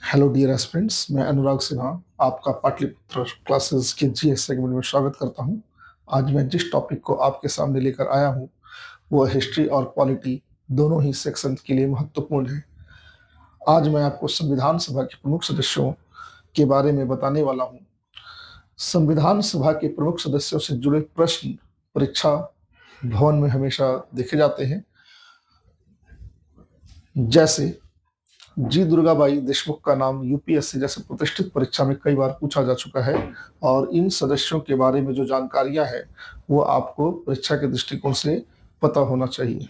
Hello dear aspirants, मैं अनुराग सिन्हा आपका Pataliputra classes के जीएस सेगमेंट में स्वागत करता हूं। आज मैं जिस टॉपिक को आपके सामने लेकर आया हूं वो हिस्ट्री और पॉलिटी दोनों ही सेक्शन के लिए महत्वपूर्ण है। आज मैं आपको संविधान सभा के प्रमुख सदस्यों के बारे में बताने वाला हूं। संविधान सभा के प्रमुख सदस्यों से जुड़े प्रश्न परीक्षा भवन में हमेशा देखे जाते हैं, जैसे जी दुर्गाबाई देशमुख का नाम यूपीएससी जैसे प्रतिष्ठित परीक्षा में कई बार पूछा जा चुका है और इन सदस्यों के बारे में जो जानकारियां हैं वो आपको परीक्षा के दृष्टिकोण से पता होना चाहिए।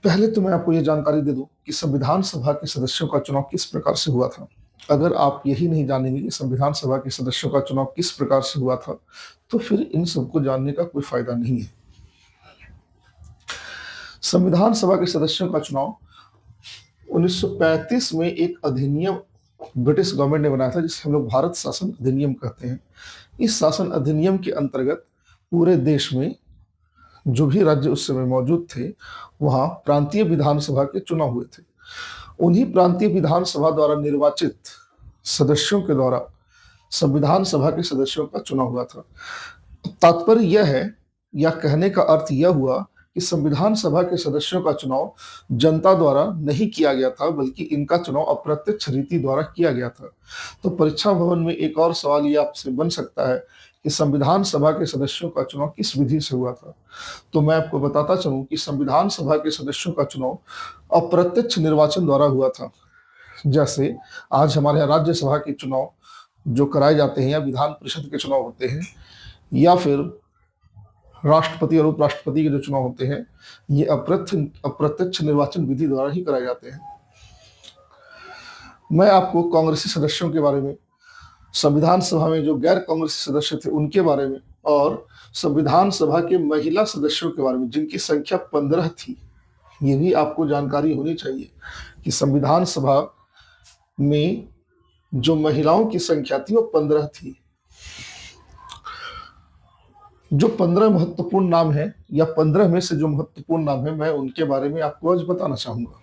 पहले तो मैं आपको ये जानकारी दे दूं कि संविधान सभा के सदस्यों का चुनाव किस प्रकार से हुआ था। अगर आप यही नहीं जानेंगे कि संविधान सभा के सदस्यों का चुनाव किस प्रकार से हुआ था तो फिर इन सबको जानने का कोई फायदा नहीं है। संविधान सभा के सदस्यों का चुनाव 1935 में एक अधिनियम ब्रिटिश गवर्नमेंट ने बनाया था जिसे हम लोग भारत शासन अधिनियम कहते हैं। इस शासन अधिनियम के अंतर्गत पूरे देश में जो भी राज्य उस समय मौजूद थे वहां प्रांतीय विधानसभा के चुनाव हुए थे। उन्हीं प्रांतीय विधानसभा द्वारा निर्वाचित सदस्यों के द्वारा संविधान सभा के सदस्यों का चुनाव हुआ था। तात्पर्य यह है या कहने का अर्थ यह हुआ कि संविधान सभा के सदस्यों का चुनाव जनता द्वारा नहीं किया गया था बल्कि इनका चुनाव अप्रत्यक्ष रीति द्वारा किया गया था। तो परीक्षा भवन में एक और सवाल ये आपसे बन सकता है कि संविधान सभा के सदस्यों का चुनाव किस विधि से हुआ था। तो मैं आपको बताता चलूं कि संविधान सभा के सदस्यों का चुनाव अप्रत्यक्ष निर्वाचन द्वारा हुआ था। जैसे आज हमारे यहाँ राज्यसभा के चुनाव जो कराए जाते हैं या विधान परिषद के चुनाव होते हैं या फिर राष्ट्रपति और उपराष्ट्रपति के जो चुनाव होते हैं ये अप्रत्यक्ष निर्वाचन विधि द्वारा ही कराए जाते हैं। मैं आपको कांग्रेसी सदस्यों के बारे में, संविधान सभा में जो गैर कांग्रेसी सदस्य थे उनके बारे में और संविधान सभा के महिला सदस्यों के बारे में जिनकी संख्या 15 थी, ये भी आपको जानकारी होनी चाहिए कि संविधान सभा में जो महिलाओं की संख्या थी वो 15 थी। जो 15 महत्वपूर्ण नाम है या 15 में से जो महत्वपूर्ण नाम है मैं उनके बारे में आपको आज बताना चाहूंगा।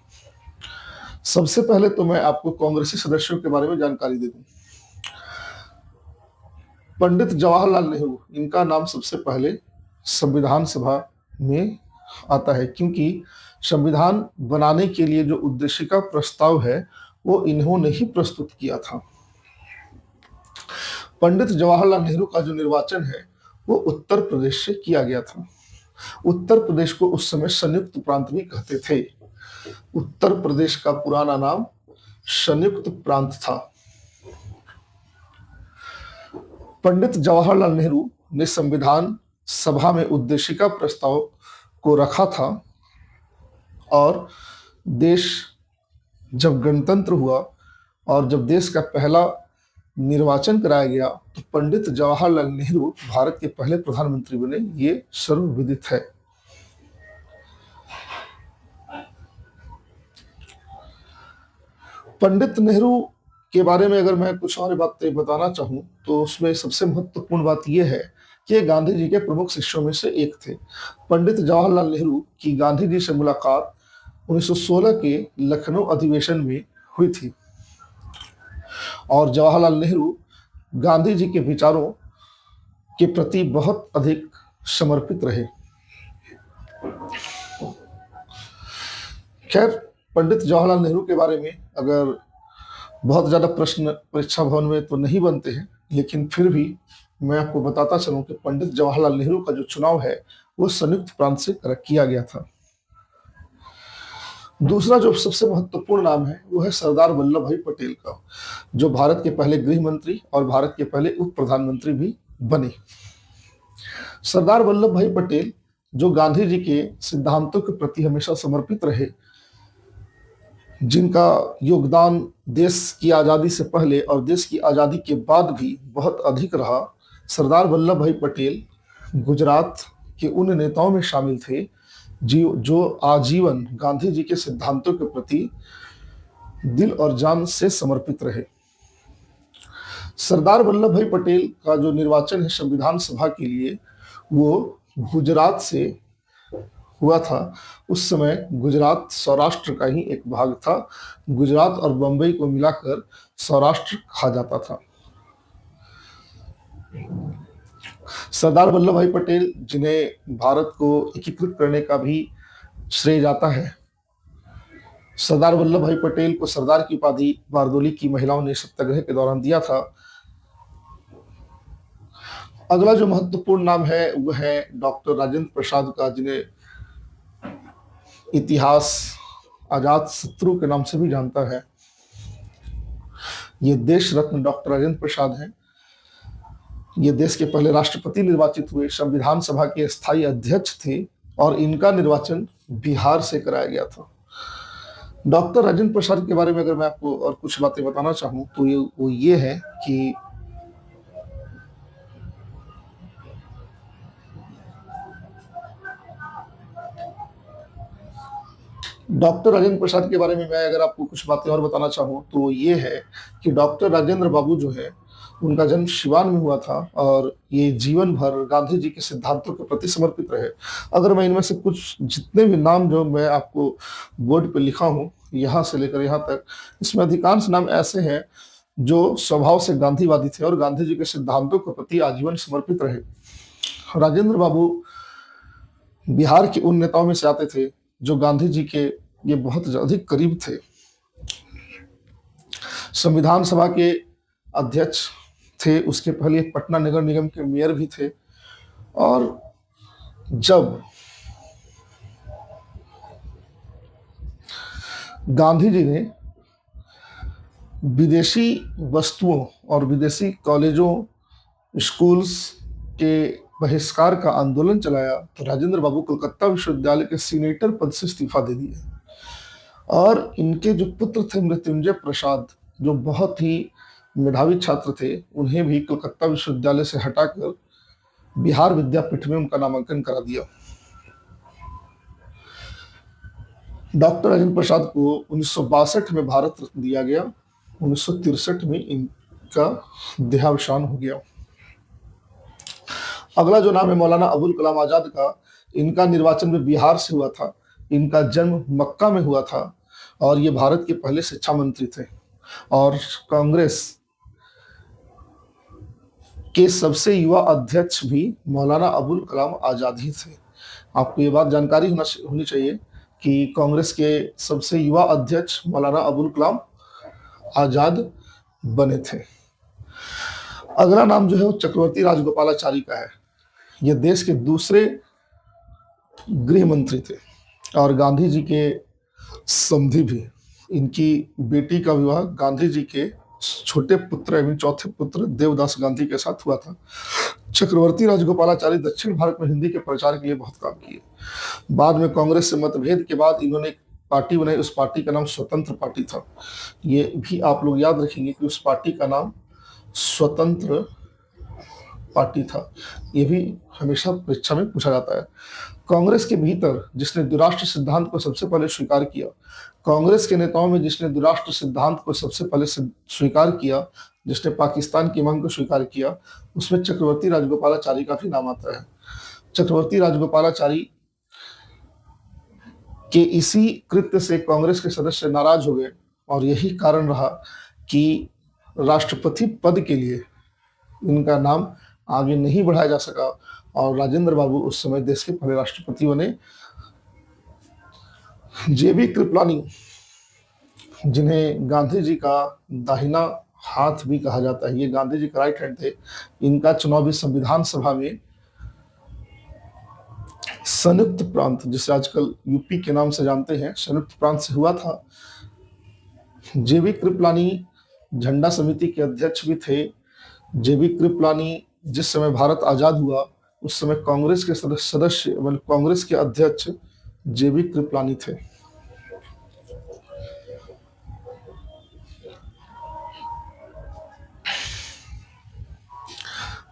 सबसे पहले तो मैं आपको कांग्रेसी सदस्यों के बारे में जानकारी दे दूं। पंडित जवाहरलाल नेहरू, इनका नाम सबसे पहले संविधान सभा में आता है क्योंकि संविधान बनाने के लिए जो उद्देश्य का प्रस्ताव है वो इन्होंने ही प्रस्तुत किया था। पंडित जवाहरलाल नेहरू का जो निर्वाचन है वो उत्तर प्रदेश से किया गया था। उत्तर प्रदेश को उस समय संयुक्त प्रांत भी कहते थे। उत्तर प्रदेश का पुराना नाम संयुक्त प्रांत था। पंडित जवाहरलाल नेहरू ने संविधान सभा में उद्देशिका प्रस्ताव को रखा था और देश जब गणतंत्र हुआ और जब देश का पहला निर्वाचन कराया गया तो पंडित जवाहरलाल नेहरू भारत के पहले प्रधानमंत्री बने, ये सर्वविदित है। पंडित नेहरू के बारे में अगर मैं कुछ और बातें बताना चाहूं तो उसमें सबसे महत्वपूर्ण बात यह है कि गांधी जी के प्रमुख शिष्यों में से एक थे। पंडित जवाहरलाल नेहरू की गांधी जी से मुलाकात 1916 के लखनऊ अधिवेशन में हुई थी और जवाहरलाल नेहरू गांधी जी के विचारों के प्रति बहुत अधिक समर्पित रहे। खैर, पंडित जवाहरलाल नेहरू के बारे में अगर बहुत ज्यादा प्रश्न परीक्षा भवन में तो नहीं बनते हैं, लेकिन फिर भी मैं आपको बताता चलूं कि पंडित जवाहरलाल नेहरू का जो चुनाव है वो संयुक्त प्रांत से किया गया था। दूसरा जो सबसे महत्वपूर्ण नाम है वो है सरदार वल्लभ भाई पटेल का, जो भारत के पहले गृह मंत्री और भारत के पहले उप प्रधानमंत्री भी बने। सरदार वल्लभ भाई पटेल जो गांधी जी के सिद्धांतों के प्रति हमेशा समर्पित रहे, जिनका योगदान देश की आज़ादी से पहले और देश की आज़ादी के बाद भी बहुत अधिक रहा। सरदार वल्लभ भाई पटेल गुजरात के उन नेताओं में शामिल थे जो आजीवन गांधी जी के सिद्धांतों के प्रति दिल और जान से समर्पित रहे। सरदार वल्लभ भाई पटेल का जो निर्वाचन है संविधान सभा के लिए वो गुजरात से हुआ था उस समय गुजरात सौराष्ट्र का ही एक भाग था। गुजरात और बंबई को मिलाकर सौराष्ट्र कहा जाता था। सरदार वल्लभ भाई पटेल, जिन्हें भारत को एकीकृत करने का भी श्रेय जाता है, सरदार वल्लभ भाई पटेल को सरदार की उपाधि बारदोली की महिलाओं ने सत्याग्रह के दौरान दिया था। अगला जो महत्वपूर्ण नाम है वह है डॉक्टर राजेंद्र प्रसाद का, जिन्हें इतिहास आजाद शत्रु के नाम से भी जानता है। ये देश रत्न डॉक्टर राजेंद्र प्रसाद हैं। ये देश के पहले राष्ट्रपति निर्वाचित हुए, संविधान सभा के स्थायी अध्यक्ष थे और इनका निर्वाचन बिहार से कराया गया था। डॉक्टर राजेंद्र प्रसाद के बारे में अगर मैं आपको और कुछ बातें बताना चाहूँ तो ये है कि डॉक्टर राजेंद्र प्रसाद के बारे में मैं अगर आपको कुछ बातें और बताना चाहूँ तो ये है कि डॉक्टर राजेंद्र बाबू जो है, उनका जन्म सिवान में हुआ था और ये जीवन भर गांधी जी के सिद्धांतों के प्रति समर्पित रहे। अगर मैं इनमें से कुछ जितने भी नाम जो मैं आपको बोर्ड पे लिखा हूँ यहाँ से लेकर यहाँ तक, इसमें अधिकांश नाम ऐसे हैं जो स्वभाव से गांधीवादी थे और गांधी जी के सिद्धांतों के प्रति आजीवन समर्पित रहे। राजेंद्र बाबू बिहार के उन नेताओं में से आते थे जो गांधी जी के ये बहुत अधिक करीब थे। संविधान सभा के अध्यक्ष थे, उसके पहले पटना नगर निगम के मेयर भी थे। और जब गांधी जी ने विदेशी वस्तुओं और विदेशी कॉलेजों, स्कूल्स के बहिष्कार का आंदोलन चलाया तो राजेंद्र बाबू कलकत्ता विश्वविद्यालय के सीनेटर पद से इस्तीफा दे दिए। और इनके जो पुत्र थे मृत्युंजय प्रसाद, जो बहुत ही मेधावी छात्र थे, उन्हें भी कलकत्ता विश्वविद्यालय से हटाकर बिहार विद्यापीठ में उनका नामांकन करा दिया। डॉक्टर राजेंद्र प्रसाद को 1962 में भारत रत्न दिया गया। 1963 में इनका देहावसान हो गया। अगला जो नाम है मौलाना अबुल कलाम आजाद का, इनका निर्वाचन भी बिहार से हुआ था। इनका जन्म मक्का में हुआ था और ये भारत के पहले शिक्षा मंत्री थे और कांग्रेस के सबसे युवा अध्यक्ष भी मौलाना अबुल कलाम आजाद ही थे। आपको ये बात जानकारी होनी चाहिए कि कांग्रेस के सबसे युवा अध्यक्ष मौलाना अबुल कलाम आजाद बने थे। अगला नाम जो है वो चक्रवर्ती राजगोपालाचारी का है। ये देश के दूसरे गृह मंत्री थे और गांधी जी के समधी भी। इनकी बेटी का विवाह गांधी जी के छोटे पुत्र एवं चौथे पुत्र देवदास गांधी के साथ हुआ था। चक्रवर्ती राजगोपालाचारी दक्षिण भारत में हिंदी के प्रचार के लिए बहुत काम किए। बाद में कांग्रेस से मतभेद के बाद इन्होंने एक पार्टी बनाई, उस पार्टी का नाम स्वतंत्र पार्टी था। ये भी आप लोग याद रखेंगे कि उस पार्टी का नाम स्वतंत्र पार्टी था। ये भी हमेशा परीक्षा में पूछा जाता है। कांग्रेस के भीतर जिसने द्विराष्ट्र सिद्धांत को सबसे पहले स्वीकार किया, कांग्रेस के नेताओं में जिसने द्विराष्ट्र सिद्धांत को सबसे पहले स्वीकार किया, जिसने पाकिस्तान की मांग को स्वीकार किया, उसमें चक्रवर्ती राजगोपालाचारी का भी नाम आता है। चक्रवर्ती राजगोपालाचारी के इसी कृत्य से कांग्रेस के सदस्य नाराज हो गए और यही कारण रहा कि राष्ट्रपति पद के लिए इनका नाम आगे नहीं बढ़ाया जा सका और राजेंद्र बाबू उस समय देश के पहले राष्ट्रपति बने। जेबी कृपलानी, जिन्हें गांधी जी का दाहिना हाथ भी कहा जाता है, ये गांधी जी का राइट हैंड थे। इनका चुनाव भी संविधान सभा में संयुक्त प्रांत, जिसे आजकल यूपी के नाम से जानते हैं, संयुक्त प्रांत से हुआ था। जेबी कृपलानी झंडा समिति के अध्यक्ष भी थे। जेबी कृपलानी जिस समय भारत आजाद हुआ उस समय कांग्रेस के सदस्य मतलब कांग्रेस के अध्यक्ष जेबी कृपलानी थे।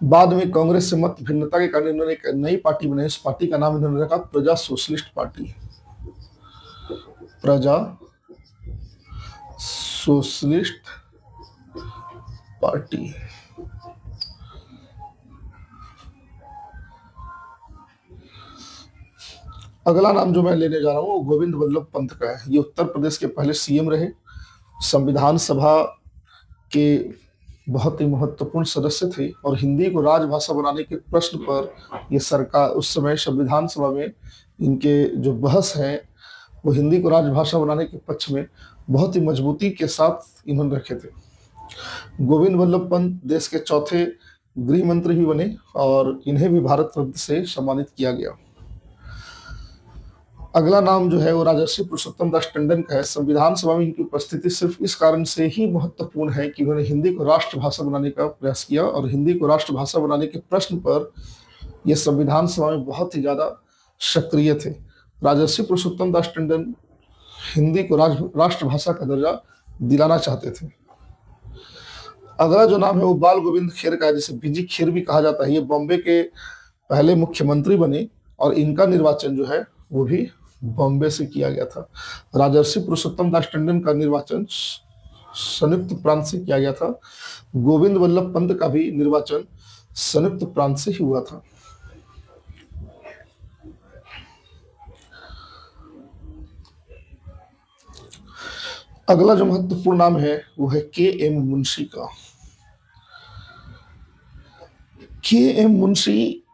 बाद में कांग्रेस से मत भिन्नता के कारण इन्होंने एक नई पार्टी बनाई। इस पार्टी का नाम इन्होंने रखा प्रजा सोशलिस्ट पार्टी। प्रजा सोशलिस्ट पार्टी। अगला नाम जो मैं लेने जा रहा हूँ वो गोविंद वल्लभ पंत का है। ये उत्तर प्रदेश के पहले सीएम रहे, संविधान सभा के बहुत ही महत्वपूर्ण सदस्य थे और हिंदी को राजभाषा बनाने के प्रश्न पर ये सरकार उस समय संविधान सभा में इनके जो बहस है वो हिंदी को राजभाषा बनाने के पक्ष में बहुत ही मजबूती के साथ इन्होंने रखे थे। गोविंद वल्लभ पंत देश के चौथे गृह मंत्री भी बने और इन्हें भी भारत रत्न से सम्मानित किया गया। अगला नाम जो है वो राजर्षि पुरुषोत्तम दास टंडन का है। संविधान सभा में इनकी उपस्थिति सिर्फ इस कारण से ही महत्वपूर्ण है कि उन्होंने हिंदी को राष्ट्रभाषा बनाने का प्रयास किया और हिंदी को राष्ट्रभाषा बनाने के प्रश्न पर यह संविधान सभा में बहुत ही ज्यादा सक्रिय थे। राजर्षि पुरुषोत्तम दास टंडन हिंदी को राष्ट्रभाषा का दर्जा दिलाना चाहते थे। अगला जो नाम है वो बाल गोविंद खेर का है, जिसे बीजी खेर भी कहा जाता है। ये बॉम्बे के पहले मुख्यमंत्री बने और इनका निर्वाचन जो है वो भी बॉम्बे से किया गया था। राजर्षि पुरुषोत्तम दास टंडन का निर्वाचन संयुक्त प्रांत से किया गया था। गोविंद वल्लभ पंत का भी निर्वाचन संयुक्त प्रांत से ही हुआ था। अगला जो महत्वपूर्ण नाम है वो है के एम मुंशी का। के एम मुंशी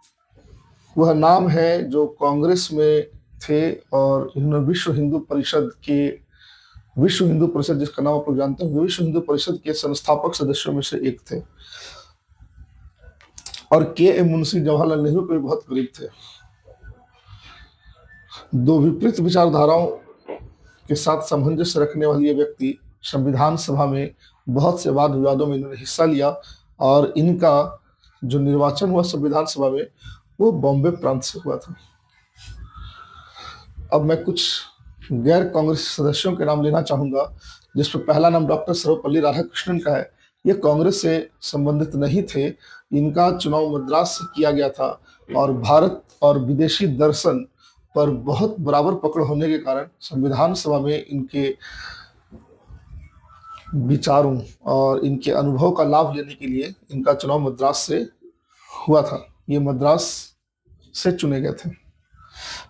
वह नाम है जो कांग्रेस में थे और इन्होंने विश्व हिंदू परिषद जिसका नाम आप लोग जानते हैं, विश्व हिंदू परिषद के संस्थापक सदस्यों में से एक थे और के एम मुंशी जवाहरलाल नेहरू के बहुत करीब थे। दो विपरीत विचारधाराओं के साथ सामंजस्य रखने वाली ये व्यक्ति संविधान सभा में बहुत से वाद विवादों में इन्होंने हिस्सा लिया और इनका जो निर्वाचन हुआ संविधान सभा में वो बॉम्बे प्रांत से हुआ था। अब मैं कुछ गैर कांग्रेस सदस्यों के नाम लेना चाहूंगा, जिसमें पहला नाम डॉक्टर सर्वपल्ली राधाकृष्णन का है। ये कांग्रेस से संबंधित नहीं थे, इनका चुनाव मद्रास से किया गया था और भारत और विदेशी दर्शन पर बहुत बराबर पकड़ होने के कारण संविधान सभा में इनके विचारों और इनके अनुभव का लाभ लेने के लिए इनका चुनाव मद्रास से हुआ था। ये मद्रास से चुने गए थे।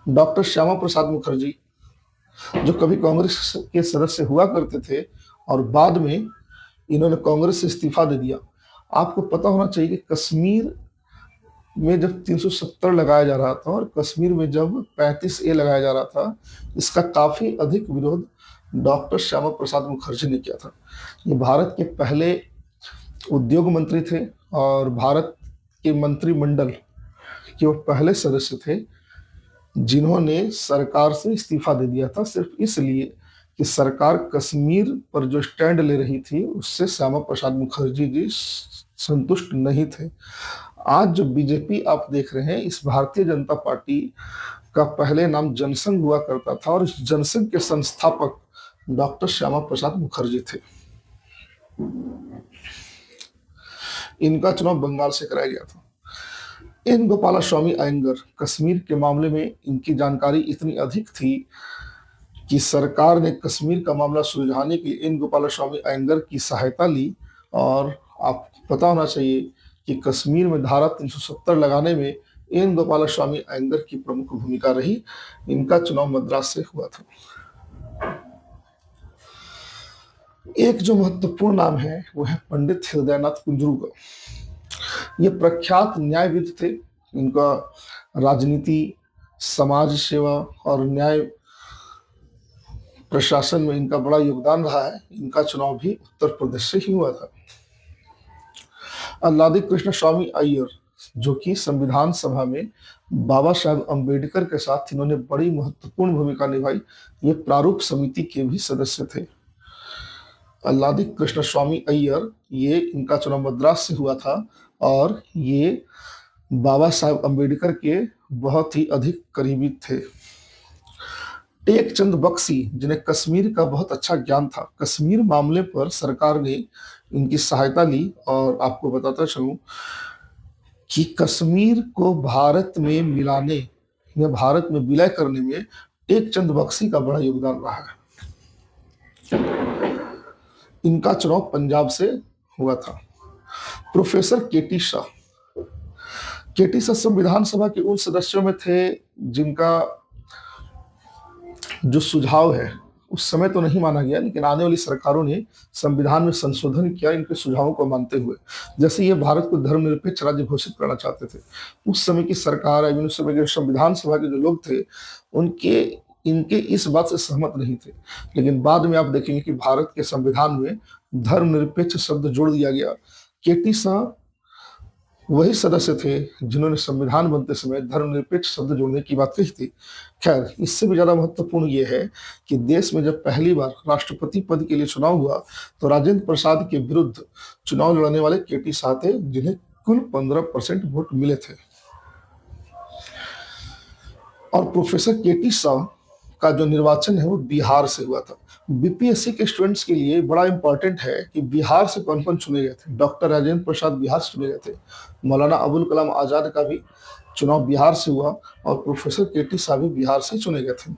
डॉक्टर श्यामा प्रसाद मुखर्जी जो कभी कांग्रेस के सदस्य हुआ करते थे और बाद में इन्होंने कांग्रेस से इस्तीफा दे दिया। आपको पता होना चाहिए कि कश्मीर में जब 370 लगाया जा रहा था और कश्मीर में जब 35A लगाया जा रहा था, इसका काफी अधिक विरोध डॉक्टर श्यामा प्रसाद मुखर्जी ने किया था। ये भारत के पहले उद्योग मंत्री थे और भारत के मंत्रिमंडल के वो पहले सदस्य थे जिन्होंने सरकार से इस्तीफा दे दिया था, सिर्फ इसलिए कि सरकार कश्मीर पर जो स्टैंड ले रही थी उससे श्यामा प्रसाद मुखर्जी जी संतुष्ट नहीं थे। आज जो बीजेपी आप देख रहे हैं, इस भारतीय जनता पार्टी का पहले नाम जनसंघ हुआ करता था और इस जनसंघ के संस्थापक डॉक्टर श्यामा प्रसाद मुखर्जी थे। इनका चुनाव बंगाल से कराया गया था। एन गोपालास्वामी अयंगर, कश्मीर के मामले में इनकी जानकारी इतनी अधिक थी कि सरकार ने कश्मीर का मामला सुलझाने के लिए एन गोपालास्वामी अयंगर की सहायता ली और आपको पता होना चाहिए कि कश्मीर में धारा 370 लगाने में एन गोपालास्वामी अयंगर की प्रमुख भूमिका रही। इनका चुनाव मद्रास से हुआ था। एक जो महत्वपूर्ण नाम है वो है पंडित हृदयनाथ कुंजरू का। ये प्रख्यात न्यायविद थे। इनका राजनीति, समाज सेवा और न्याय प्रशासन में इनका बड़ा योगदान रहा है। इनका चुनाव भी उत्तर प्रदेश से ही हुआ था। अल्लादी कृष्ण स्वामी अय्यर जो कि संविधान सभा में बाबा साहब अम्बेडकर के साथ इन्होंने बड़ी महत्वपूर्ण भूमिका निभाई। ये प्रारूप समिति के भी सदस्य थे। अल्लादी कृष्ण स्वामी अय्यर, ये इनका चुनाव मद्रास से हुआ था और ये बाबा साहब अम्बेडकर के बहुत ही अधिक करीबी थे। टेक चंद बख्शी, जिन्हें कश्मीर का बहुत अच्छा ज्ञान था, कश्मीर मामले पर सरकार ने इनकी सहायता ली और आपको बताता चलूं कि कश्मीर को भारत में मिलाने या भारत में विलय करने में टेक चंद बख्शी का बड़ा योगदान रहा है। इनका चुनाव पंजाब से हुआ था। प्रोफेसर केटी शाह, केटी शाह संविधान सभा के उन सदस्यों में थे जिनका जो सुझाव है उस समय तो नहीं माना गया, लेकिन आने वाली सरकारों ने संविधान में संशोधन किया इनके सुझावों को मानते हुए। जैसे ये भारत को धर्मनिरपेक्ष राज्य घोषित करना चाहते थे, उस समय की सरकार, उस समय के संविधान सभा के जो लोग थे, उनके इनके इस बात से सहमत नहीं थे। लेकिन बाद में आप देखेंगे कि भारत के संविधान में धर्मनिरपेक्ष शब्द जोड़ दिया गया। केटी शाह वही सदस्य थे जिन्होंने संविधान बनते समय धर्मनिरपेक्ष शब्द जोड़ने की बात कही थी। खैर, इससे भी ज्यादा महत्वपूर्ण यह है कि देश में जब पहली बार राष्ट्रपति पद के लिए चुनाव हुआ तो राजेंद्र प्रसाद के विरुद्ध चुनाव लड़ने वाले केटी शाह थे, जिन्हें कुल 15% वोट मिले थे। और प्रोफेसर केटी शाह का जो निर्वाचन है वो बिहार से हुआ था। बीपीएससी के स्टूडेंट्स के लिए बड़ा इंपॉर्टेंट है कि बिहार से कौन कौन चुने गए थे। डॉक्टर राजेंद्र प्रसाद बिहार से चुने गए थे, मौलाना अबुल कलाम आजाद का भी चुनाव बिहार से हुआ, और प्रोफेसर केटी शाह भी बिहार से चुने गए थे।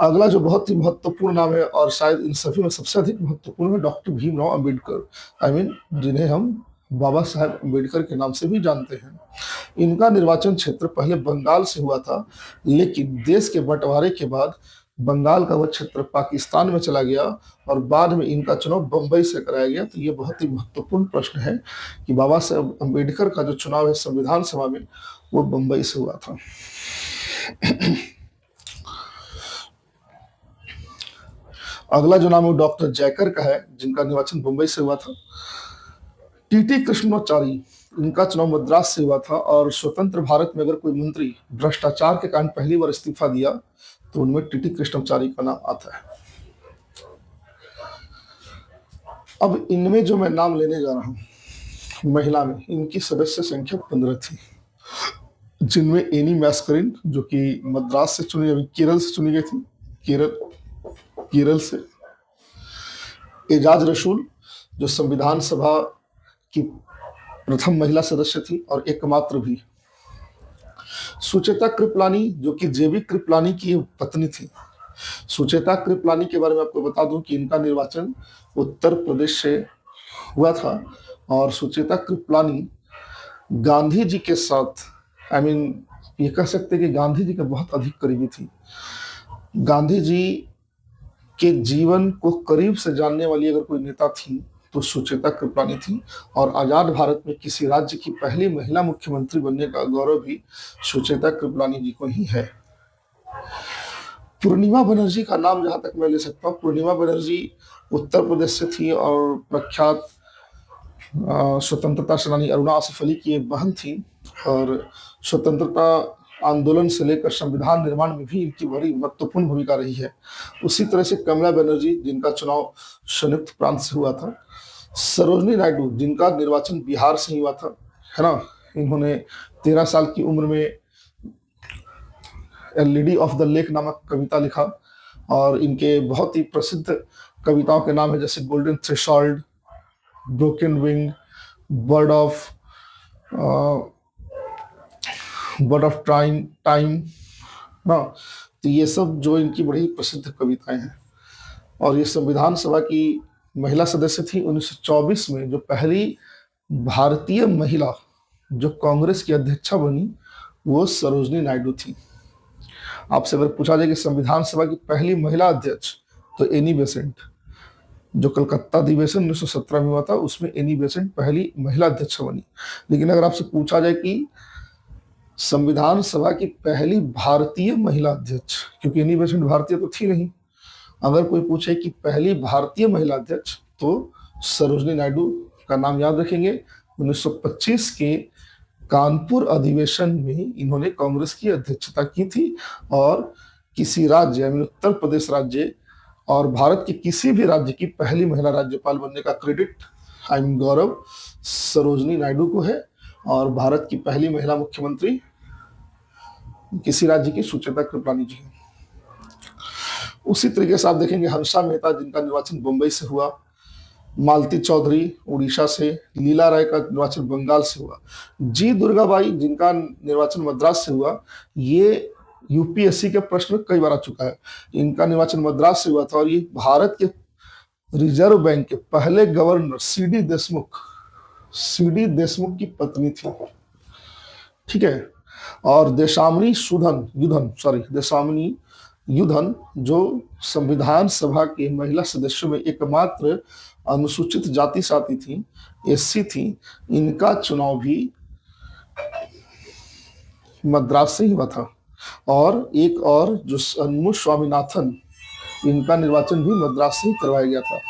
अगला जो बहुत ही महत्वपूर्ण नाम है और शायद इन सभी में सबसे अधिक महत्वपूर्ण है, डॉक्टर भीमराव अंबेडकर, जिन्हें हम बाबा साहेब अंबेडकर के नाम से भी जानते हैं। इनका निर्वाचन क्षेत्र पहले बंगाल से हुआ था, लेकिन देश के बंटवारे के बाद बंगाल का वह क्षेत्र पाकिस्तान में चला गया और बाद में इनका चुनाव बंबई से कराया गया। तो ये बहुत ही महत्वपूर्ण प्रश्न है कि बाबा साहेब अंबेडकर का जो चुनाव है संविधान सभा में वो बंबई से हुआ था। अगला जो नाम है डॉक्टर जयकर का है, जिनका निर्वाचन मुंबई से हुआ था। टीटी कृष्णमाचारी, इनका चुनाव मद्रास से हुआ था, और स्वतंत्र भारत में अगर कोई मंत्री भ्रष्टाचार के कारण पहली बार इस्तीफा दिया तो उनमें टीटी कृष्णमाचारी का नाम आता है। अब इनमें जो मैं नाम लेने जा रहा हूं, महिला में इनकी सदस्य संख्या 15 थी, जिनमें एनी मैस्करिन जो कि मद्रास से चुनी, केरल से चुनी गई थी, केरल से। एजाज रसूल जो संविधान सभा की प्रथम महिला सदस्य थी और एकमात्र भी। सुचेता कृपलानी जो कि जेबी कृपलानी की पत्नी थी। सुचेता कृपलानी के बारे में आपको बता दूं कि इनका निर्वाचन उत्तर प्रदेश से हुआ था, और सुचेता कृपलानी गांधी जी के साथ, ये कह सकते हैं कि गांधी जी के बहुत अधिक करीबी थी। गांधी जी के जीवन को करीब से जानने वाली अगर कोई नेता थी तो सुचेता कृपलानी थी, और आजाद भारत में किसी राज्य की पहली महिला मुख्यमंत्री बनने का गौरव भी सुचेता कृपलानी जी को ही है। पूर्णिमा बनर्जी का नाम जहां तक मैं ले सकता हूँ, पूर्णिमा बनर्जी उत्तर प्रदेश से थी और प्रख्यात स्वतंत्रता सेनानी अरुणा आसिफ अली की एक बहन थी, और स्वतंत्रता आंदोलन से लेकर संविधान निर्माण में भी इनकी बड़ी महत्वपूर्ण भूमिका रही है। उसी तरह से कमला बनर्जी, जिनका चुनाव संयुक्त प्रांत से हुआ था। सरोजनी नायडू, जिनका निर्वाचन बिहार से ही हुआ था, है ना। इन्होंने 13 साल की उम्र में ए लेडी ऑफ द लेक नामक कविता लिखा, और इनके बहुत ही प्रसिद्ध कविताओं के नाम है जैसे golden threshold, broken wing, bird of time ना। तो ये सब जो इनकी बड़ी प्रसिद्ध कविताएं हैं। और ये संविधान सभा की महिला सदस्य थी। 1924 में जो पहली भारतीय महिला जो कांग्रेस की अध्यक्षा बनी वो सरोजनी नायडू थी। आपसे अगर पूछा जाए कि संविधान सभा की पहली महिला अध्यक्ष, तो एनी बेसेंट, जो कलकत्ता अधिवेशन 1917 में हुआ था उसमें एनी बेसेंट पहली महिला अध्यक्ष बनी। लेकिन अगर आपसे पूछा जाए कि संविधान सभा की पहली भारतीय महिला अध्यक्ष, क्योंकि एनी बेसेंट भारतीय तो थी नहीं, अगर कोई पूछे कि पहली भारतीय महिला अध्यक्ष, तो सरोजनी नायडू का नाम याद रखेंगे। 1925 के कानपुर अधिवेशन में इन्होंने कांग्रेस की अध्यक्षता की थी, और किसी राज्य, उत्तर प्रदेश राज्य और भारत के किसी भी राज्य की पहली महिला राज्यपाल बनने का क्रेडिट, गौरव सरोजनी नायडू को है, और भारत की पहली महिला मुख्यमंत्री किसी राज्य की सुचेता कृपलानी जी है। उसी तरीके से आप देखेंगे हंसा मेहता, जिनका निर्वाचन मुंबई से हुआ, मालती चौधरी उड़ीसा से, लीला राय का निर्वाचन बंगाल से हुआ, जी दुर्गाबाई जिनका निर्वाचन मद्रास से हुआ। ये यूपीएससी के प्रश्न कई बार आ चुका है। इनका निर्वाचन मद्रास से हुआ था, और ये भारत के रिजर्व बैंक के पहले गवर्नर सीडी देशमुख की पत्नी थी, ठीक है। और देशामनी युधन जो संविधान सभा के महिला सदस्यों में एकमात्र अनुसूचित जाति से आती थी, एससी थी, इनका चुनाव भी मद्रास से ही हुआ था। और एक और जो अन्मु स्वामीनाथन, इनका निर्वाचन भी मद्रास से ही करवाया गया था।